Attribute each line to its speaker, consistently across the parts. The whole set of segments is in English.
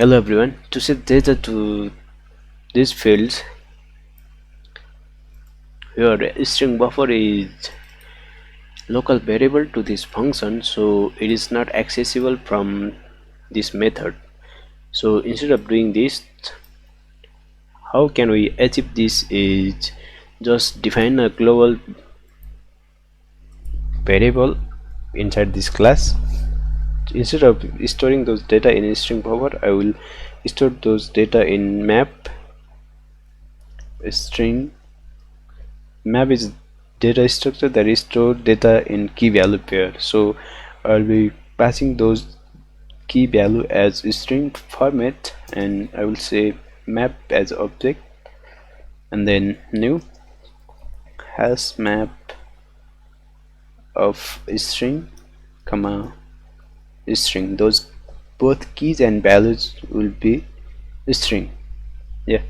Speaker 1: Hello everyone. To set data to these fields, your string buffer is local variable to this function, so it is not accessible from this method. So instead of doing this, how can we achieve this is just define a global variable inside this class. Instead of storing those data in string buffer, I will store those data in map string. Map is data structure that is stored data in key value pair, so I'll be passing those key value as string format, and I will say map as object, and then new hash map of string comma string. Those both keys and values will be string. Yeah,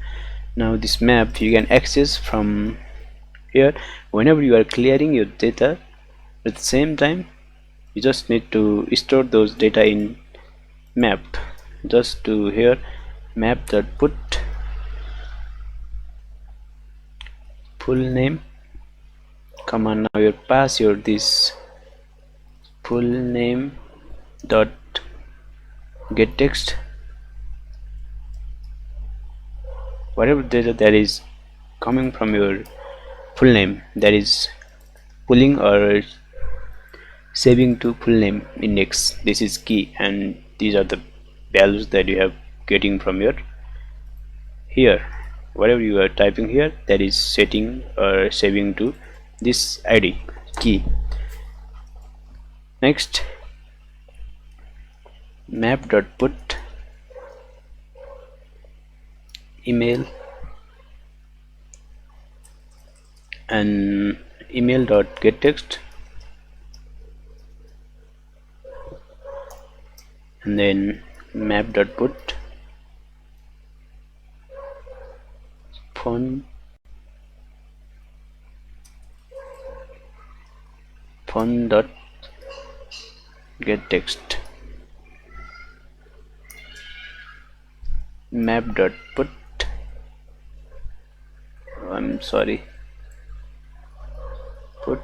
Speaker 1: now this map you can access from here whenever you are clearing your data. At the same time, you just need to store those data in map. Just to here map dot put full name comma, now you pass your this full name dot get text, whatever data that is coming from your full name, that is pulling or saving to full name index. This is key, and these are the values that you have getting from your here. Whatever you are typing here, that is setting or saving to this id key. Next, map dot put email and email dot get text, and then map dot put phone dot get text, map dot put put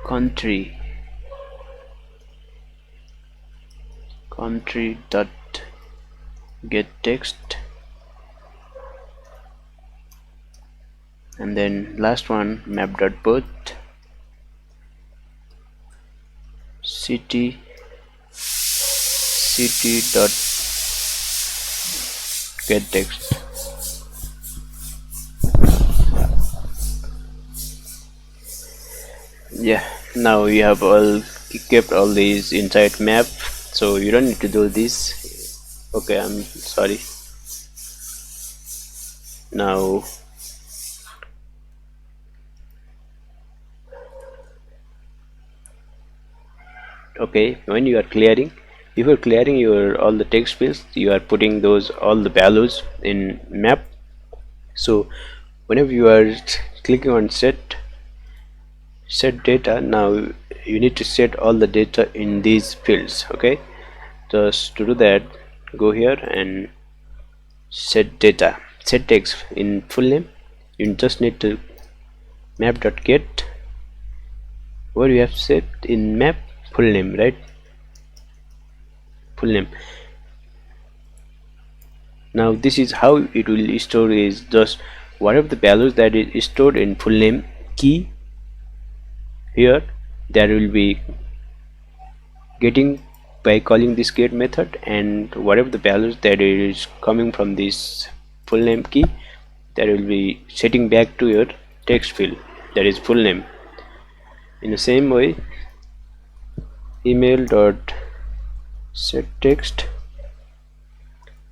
Speaker 1: country dot get text, and then last one map dot put city dot get text. Yeah, now you have all kept all these inside map, so you don't need to do this. Okay, I'm sorry. Now okay, when you are clearing, before clearing your all the text fields, you are putting those all the values in map. So whenever you are clicking on set data, now you need to set all the data in these fields. Okay, just to do that, go here and set data, set text in full name. You just need to map dot get where you have set in map full name, right? Full name. Now this is how it will store, is just whatever the values that is stored in full name key here, that will be getting by calling this get method, and whatever the values that is coming from this full name key, that will be setting back to your text field, that is full name. In the same way, email dot set text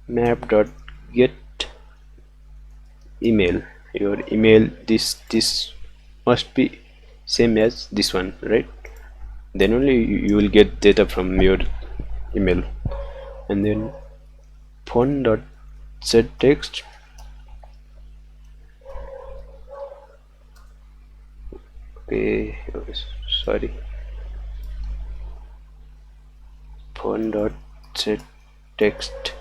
Speaker 1: map dot get email, your email, this must be same as this one, right? Then only you will get data from your email. And then phone dot set text okay, sorry, phone dot set text.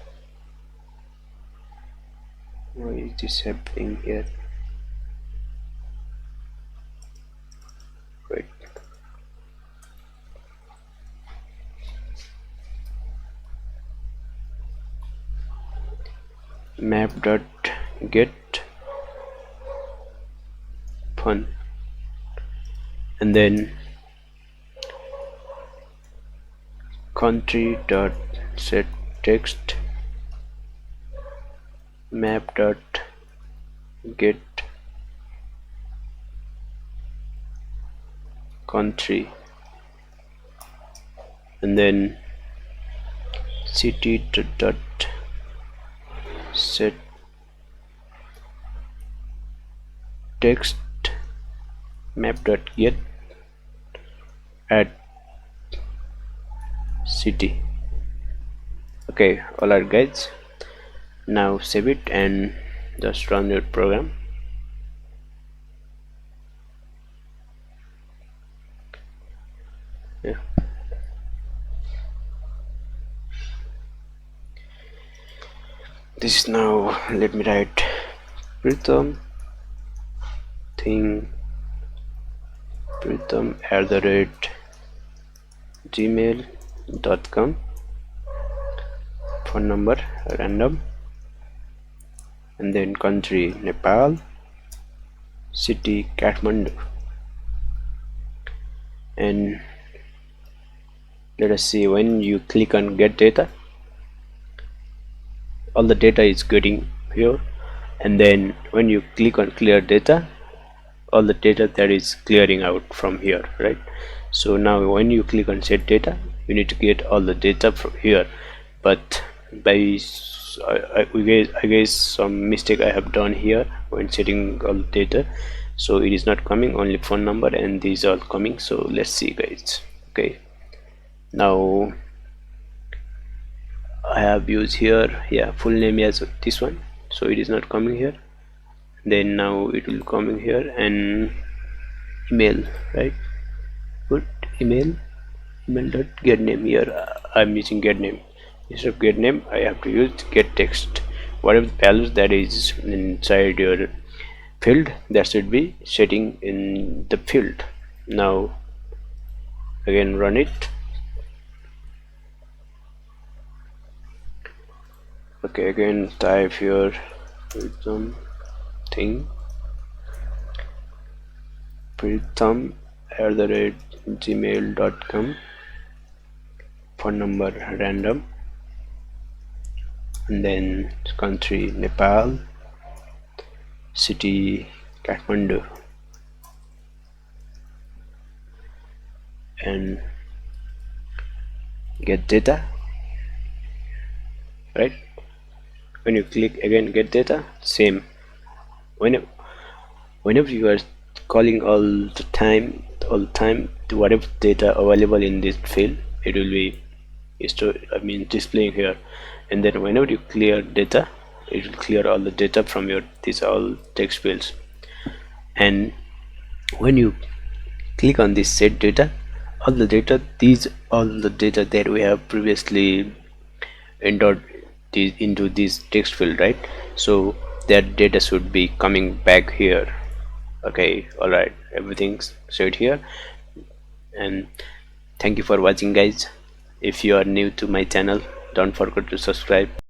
Speaker 1: Why is this happening here? Wait. Map dot get fun, and then country dot set text map dot get country, and then city dot set text map dot get at city. Okay, alright guys, now save it and just run your program. Yeah, this is now, let me write Pritham thing Pritham @gmail.com, phone number random, and then country Nepal, city Kathmandu, and let us see, when you click on get data, all the data is getting here, and then when you click on clear data, all the data that is clearing out from here, right? So now when you click on set data, you need to get all the data from here, but by I guess some mistake I have done here when setting all the data, so it is not coming, only phone number and these are coming. So let's see guys. Okay, now I have used here, yeah, full name as this one, so it is not coming here. Then now it will come in here, and email, right? Put email dot get name here. I'm using get name. Instead of get name, I have to use get text. Whatever the values that is inside your field, that should be setting in the field. Now again run it. Okay, again type here Pritham thing Pritham @gmail.com, phone number random, and then country Nepal, city Kathmandu, and get data, right? When you click again get data, same, whenever you are calling all the time to whatever data available in this field, it will be displaying here, and then whenever you clear data, it will clear all the data from your these all text fields. And when you click on this set data, all the data that we have previously entered into this text field, right? So that data should be coming back here. Okay, all right, everything's set here, and thank you for watching guys. If you are new to my channel, don't forget to subscribe.